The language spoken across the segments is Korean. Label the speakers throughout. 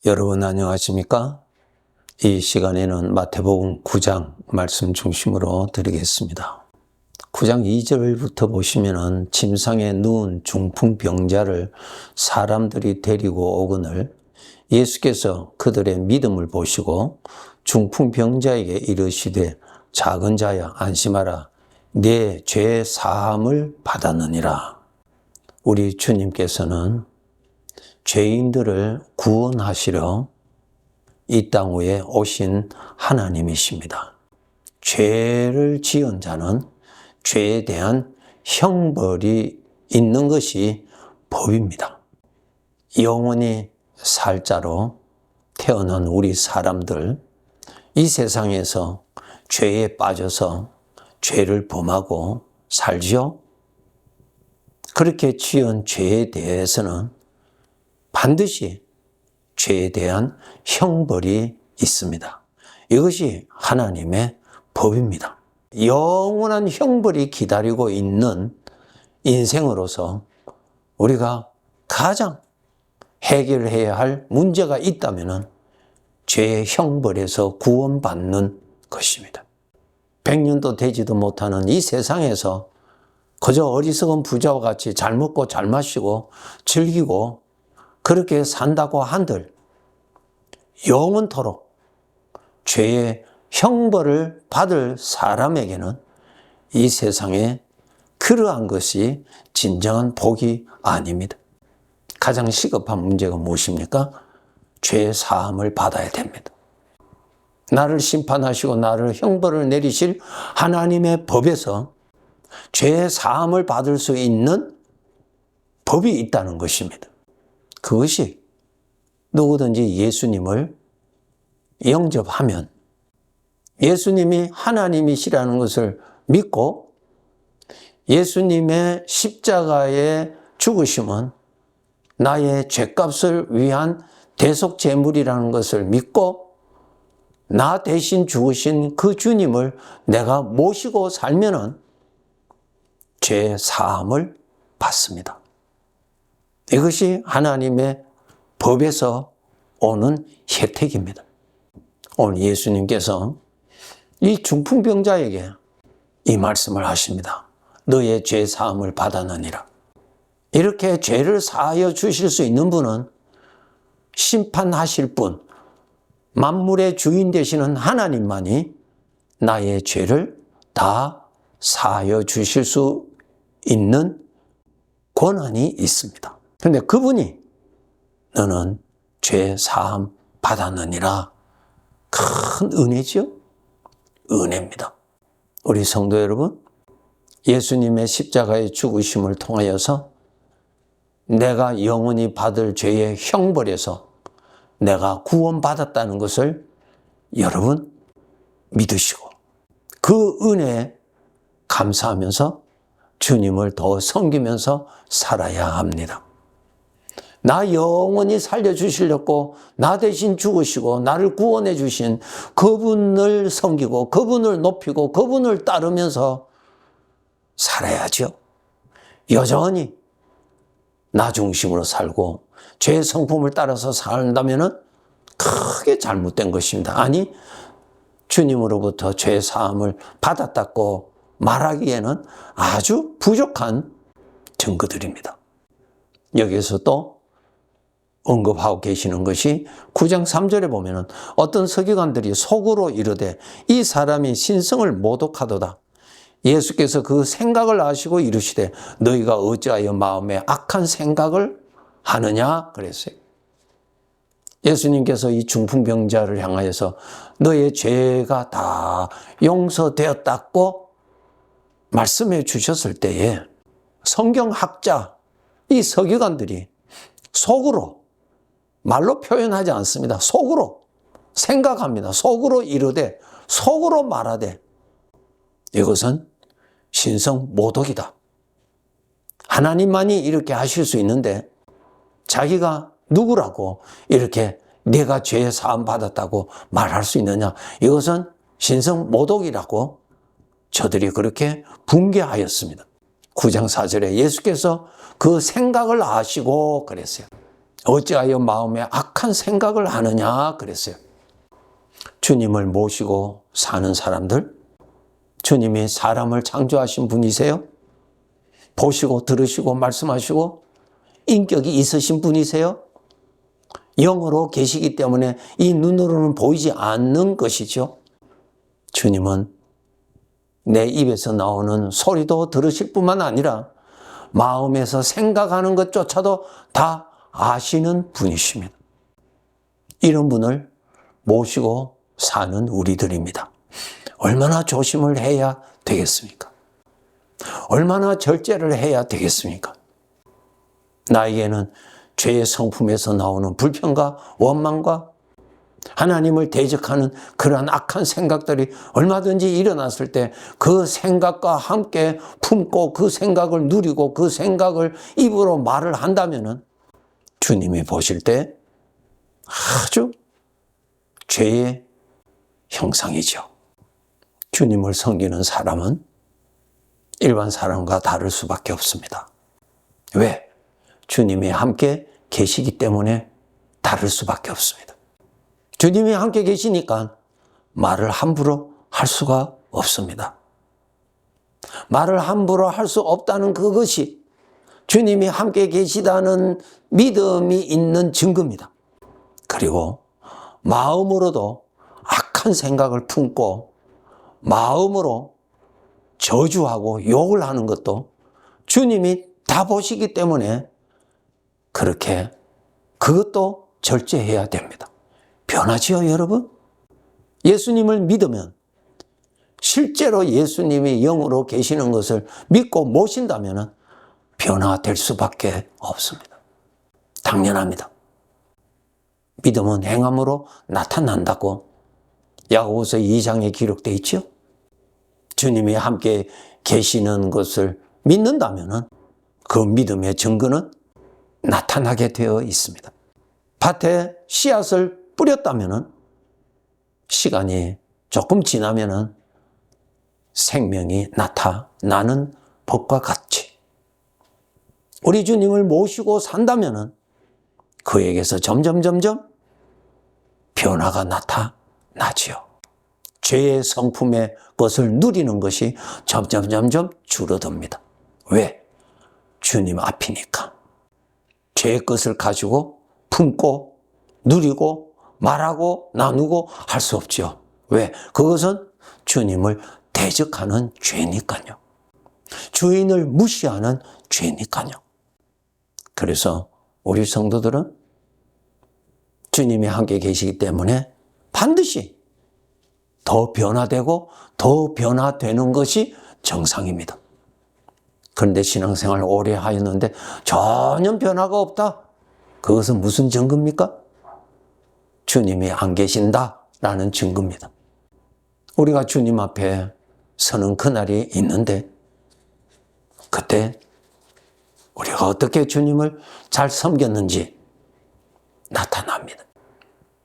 Speaker 1: 여러분 안녕하십니까? 이 시간에는 마태복음 9장 말씀 중심으로 드리겠습니다. 9장 2절부터 보시면은 침상에 누운 중풍병자를 사람들이 데리고 오거늘 예수께서 그들의 믿음을 보시고 중풍병자에게 이르시되 작은 자야 안심하라 네 죄 사함을 받았느니라. 우리 주님께서는 죄인들을 구원하시려 이 땅 위에 오신 하나님이십니다. 죄를 지은 자는 죄에 대한 형벌이 있는 것이 법입니다. 영원히 살 자로 태어난 우리 사람들, 이 세상에서 죄에 빠져서 죄를 범하고 살지요. 그렇게 지은 죄에 대해서는 반드시 죄에 대한 형벌이 있습니다. 이것이 하나님의 법입니다. 영원한 형벌이 기다리고 있는 인생으로서 우리가 가장 해결해야 할 문제가 있다면 죄의 형벌에서 구원받는 것입니다. 100년도 되지도 못하는 이 세상에서 그저 어리석은 부자와 같이 잘 먹고 잘 마시고 즐기고 그렇게 산다고 한들 영원토록 죄의 형벌을 받을 사람에게는 이 세상에 그러한 것이 진정한 복이 아닙니다. 가장 시급한 문제가 무엇입니까? 죄 사함을 받아야 됩니다. 나를 심판하시고 나를 형벌을 내리실 하나님의 법에서 죄 사함을 받을 수 있는 법이 있다는 것입니다. 그것이 누구든지 예수님을 영접하면 예수님이 하나님이시라는 것을 믿고 예수님의 십자가의 죽으심은 나의 죄값을 위한 대속제물이라는 것을 믿고 나 대신 죽으신 그 주님을 내가 모시고 살면은 죄 사함을 받습니다. 이것이 하나님의 법에서 오는 혜택입니다. 오늘 예수님께서 이 중풍병자에게 이 말씀을 하십니다. 너의 죄 사함을 받았느니라. 이렇게 죄를 사하여 주실 수 있는 분은 심판하실 분, 만물의 주인 되시는 하나님만이 나의 죄를 다 사하여 주실 수 있는 권한이 있습니다. 그런데 그분이 너는 죄 사함 받았느니라. 큰 은혜지요? 은혜입니다. 우리 성도 여러분, 예수님의 십자가의 죽으심을 통하여서 내가 영원히 받을 죄의 형벌에서 내가 구원받았다는 것을 여러분 믿으시고 그 은혜에 감사하면서 주님을 더 섬기면서 살아야 합니다. 나 영원히 살려주시려고 나 대신 죽으시고 나를 구원해 주신 그분을 섬기고 그분을 높이고 그분을 따르면서 살아야죠. 여전히 나 중심으로 살고 죄의 성품을 따라서 산다면 크게 잘못된 것입니다. 아니, 주님으로부터 죄 사함을 받았다고 말하기에는 아주 부족한 증거들입니다. 여기서 또 언급하고 계시는 것이 9장 3절에 보면은 어떤 서기관들이 속으로 이르되 이 사람이 신성을 모독하도다. 예수께서 그 생각을 아시고 이르시되 너희가 어찌하여 마음에 악한 생각을 하느냐 그랬어요. 예수님께서 이 중풍병자를 향하여서 너의 죄가 다 용서되었다고 말씀해 주셨을 때에 성경학자 이 서기관들이 속으로 말로 표현하지 않습니다. 속으로 생각합니다. 속으로 이르되 속으로 말하되 이것은 신성 모독이다. 하나님만이 이렇게 하실 수 있는데 자기가 누구라고 이렇게 내가 죄 사함 받았다고 말할 수 있느냐. 이것은 신성 모독이라고 저들이 그렇게 붕괴하였습니다. 9장 4절에 예수께서 그 생각을 아시고 그랬어요. 어찌하여 마음에 악한 생각을 하느냐 그랬어요. 주님을 모시고 사는 사람들, 주님이 사람을 창조하신 분이세요? 보시고 들으시고 말씀하시고 인격이 있으신 분이세요? 영으로 계시기 때문에 이 눈으로는 보이지 않는 것이죠. 주님은 내 입에서 나오는 소리도 들으실 뿐만 아니라 마음에서 생각하는 것조차도 다 아시는 분이십니다. 이런 분을 모시고 사는 우리들입니다. 얼마나 조심을 해야 되겠습니까? 얼마나 절제를 해야 되겠습니까? 나에게는 죄의 성품에서 나오는 불평과 원망과 하나님을 대적하는 그러한 악한 생각들이 얼마든지 일어났을 때 그 생각과 함께 품고 그 생각을 누리고 그 생각을 입으로 말을 한다면은 주님이 보실 때 아주 죄의 형상이죠. 주님을 섬기는 사람은 일반 사람과 다를 수밖에 없습니다. 왜? 주님이 함께 계시기 때문에 다를 수밖에 없습니다. 주님이 함께 계시니까 말을 함부로 할 수가 없습니다. 말을 함부로 할 수 없다는 그것이 주님이 함께 계시다는 믿음이 있는 증거입니다. 그리고 마음으로도 악한 생각을 품고 마음으로 저주하고 욕을 하는 것도 주님이 다 보시기 때문에 그렇게 그것도 절제해야 됩니다. 변하지요, 여러분? 예수님을 믿으면 실제로 예수님이 영으로 계시는 것을 믿고 모신다면 변화될 수밖에 없습니다. 당연합니다. 믿음은 행함으로 나타난다고 야고보서 2장에 기록되어 있죠. 주님이 함께 계시는 것을 믿는다면 그 믿음의 증거는 나타나게 되어 있습니다. 밭에 씨앗을 뿌렸다면 시간이 조금 지나면 생명이 나타나는 법과 같이 우리 주님을 모시고 산다면 그에게서 점점 변화가 나타나지요. 죄의 성품의 것을 누리는 것이 점점 줄어듭니다. 왜? 주님 앞이니까. 죄의 것을 가지고 품고 누리고 말하고 나누고 할 수 없죠. 왜? 그것은 주님을 대적하는 죄니까요. 주인을 무시하는 죄니까요. 그래서 우리 성도들은 주님이 함께 계시기 때문에 반드시 더 변화되고 더 변화되는 것이 정상입니다. 그런데 신앙생활 오래 하였는데 전혀 변화가 없다. 그것은 무슨 증거입니까? 주님이 안 계신다라는 증거입니다. 우리가 주님 앞에 서는 그날이 있는데 그때 우리가 어떻게 주님을 잘 섬겼는지 나타납니다.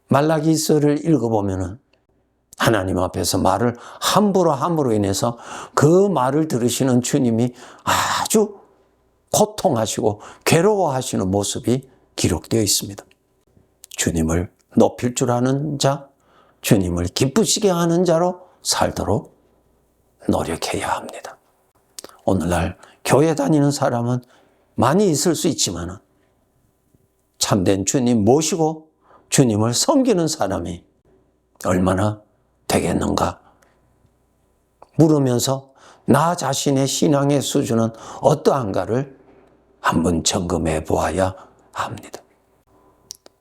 Speaker 1: 말라기서를 읽어보면 하나님 앞에서 말을 함부로 인해서 그 말을 들으시는 주님이 아주 고통하시고 괴로워하시는 모습이 기록되어 있습니다. 주님을 높일 줄 아는 자, 주님을 기쁘시게 하는 자로 살도록 노력해야 합니다. 오늘날 교회 다니는 사람은 많이 있을 수 있지만 참된 주님 모시고 주님을 섬기는 사람이 얼마나 되겠는가 물으면서 나 자신의 신앙의 수준은 어떠한가를 한번 점검해 보아야 합니다.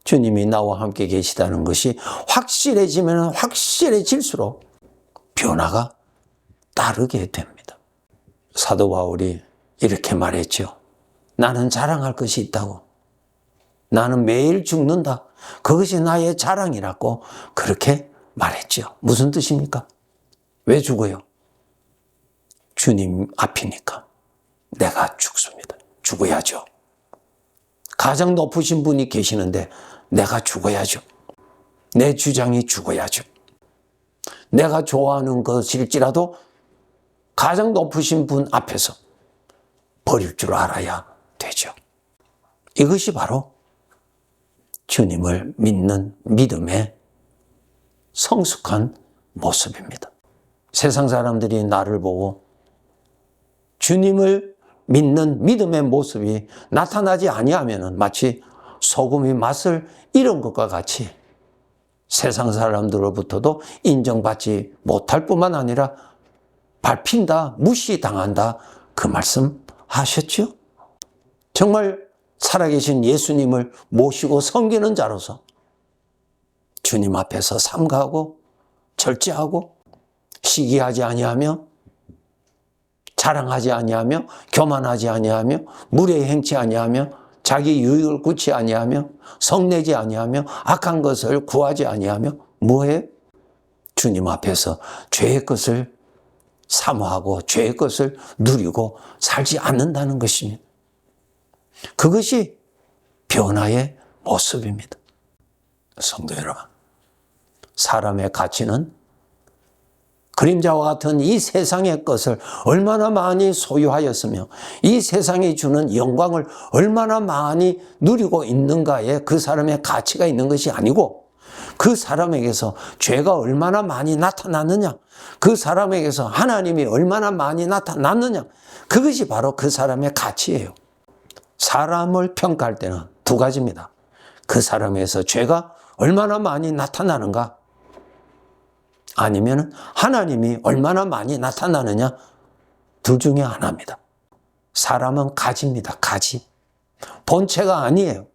Speaker 1: 주님이 나와 함께 계시다는 것이 확실해지면 확실해질수록 변화가 따르게 됩니다. 사도 바울이 이렇게 말했죠. 나는 자랑할 것이 있다고. 나는 매일 죽는다. 그것이 나의 자랑이라고 그렇게 말했죠. 무슨 뜻입니까? 왜 죽어요? 주님 앞이니까 내가 죽습니다. 죽어야죠. 가장 높으신 분이 계시는데 내가 죽어야죠. 내 주장이 죽어야죠. 내가 좋아하는 것일지라도 가장 높으신 분 앞에서 버릴 줄 알아야 되죠. 이것이 바로 주님을 믿는 믿음의 성숙한 모습입니다. 세상 사람들이 나를 보고 주님을 믿는 믿음의 모습이 나타나지 아니하면 마치 소금이 맛을 잃은 것과 같이 세상 사람들로부터도 인정받지 못할 뿐만 아니라 밟힌다, 무시당한다, 그 말씀 하셨죠? 정말 살아계신 예수님을 모시고 섬기는 자로서 주님 앞에서 삼가하고 절제하고 시기하지 아니하며 자랑하지 아니하며 교만하지 아니하며 무례히 행치 아니하며 자기 유익을 구치 아니하며 성내지 아니하며 악한 것을 구하지 아니하며 뭐예요? 주님 앞에서 죄의 것을 사모하고 죄의 것을 누리고 살지 않는다는 것입니다. 그것이 변화의 모습입니다. 성도 여러분, 사람의 가치는 그림자와 같은 이 세상의 것을 얼마나 많이 소유하였으며 이 세상이 주는 영광을 얼마나 많이 누리고 있는가에 그 사람의 가치가 있는 것이 아니고 그 사람에게서 죄가 얼마나 많이 나타났느냐, 그 사람에게서 하나님이 얼마나 많이 나타났느냐, 그것이 바로 그 사람의 가치예요. 사람을 평가할 때는 두 가지입니다. 그 사람에게서 죄가 얼마나 많이 나타나는가, 아니면 하나님이 얼마나 많이 나타나느냐, 둘 중에 하나입니다. 사람은 가지입니다. 가지. 본체가 아니에요.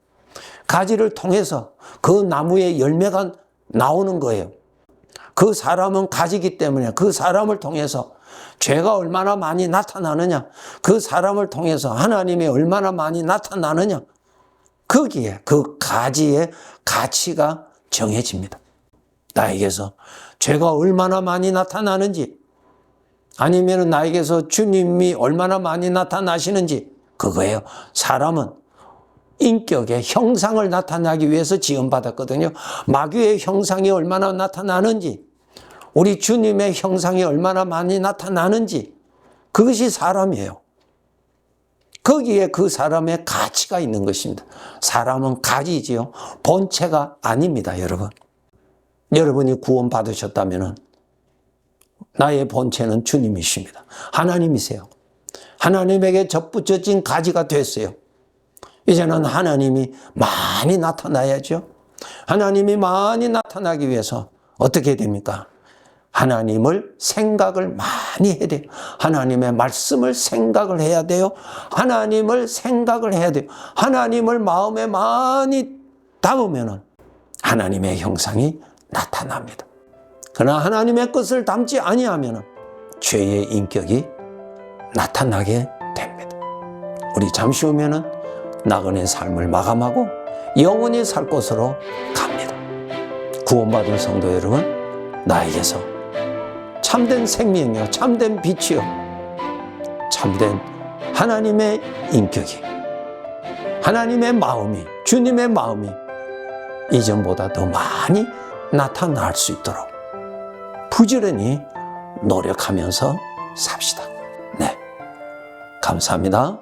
Speaker 1: 가지를 통해서 그 나무의 열매가 나오는 거예요. 그 사람은 가지기 때문에 그 사람을 통해서 죄가 얼마나 많이 나타나느냐, 그 사람을 통해서 하나님이 얼마나 많이 나타나느냐, 거기에 그 가지의 가치가 정해집니다. 나에게서 죄가 얼마나 많이 나타나는지, 아니면 나에게서 주님이 얼마나 많이 나타나시는지, 그거예요. 사람은 인격의 형상을 나타나기 위해서 지음받았거든요. 마귀의 형상이 얼마나 나타나는지, 우리 주님의 형상이 얼마나 많이 나타나는지, 그것이 사람이에요. 거기에 그 사람의 가치가 있는 것입니다. 사람은 가지지요. 본체가 아닙니다, 여러분. 여러분이 구원받으셨다면 나의 본체는 주님이십니다. 하나님이세요. 하나님에게 접붙여진 가지가 됐어요. 이제는 하나님이 많이 나타나야죠. 하나님이 많이 나타나기 위해서 어떻게 됩니까? 하나님을 생각을 많이 해야 돼요. 하나님의 말씀을 생각을 해야 돼요. 하나님을 생각을 해야 돼요. 하나님을 마음에 많이 담으면 하나님의 형상이 나타납니다. 그러나 하나님의 것을 담지 아니하면 죄의 인격이 나타나게 됩니다. 우리 잠시 후면은 나그네 삶을 마감하고 영원히 살 곳으로 갑니다. 구원받은 성도 여러분, 나에게서 참된 생명이요, 참된 빛이요, 참된 하나님의 인격이, 하나님의 마음이, 주님의 마음이 이전보다 더 많이 나타날 수 있도록 부지런히 노력하면서 삽시다. 네, 감사합니다.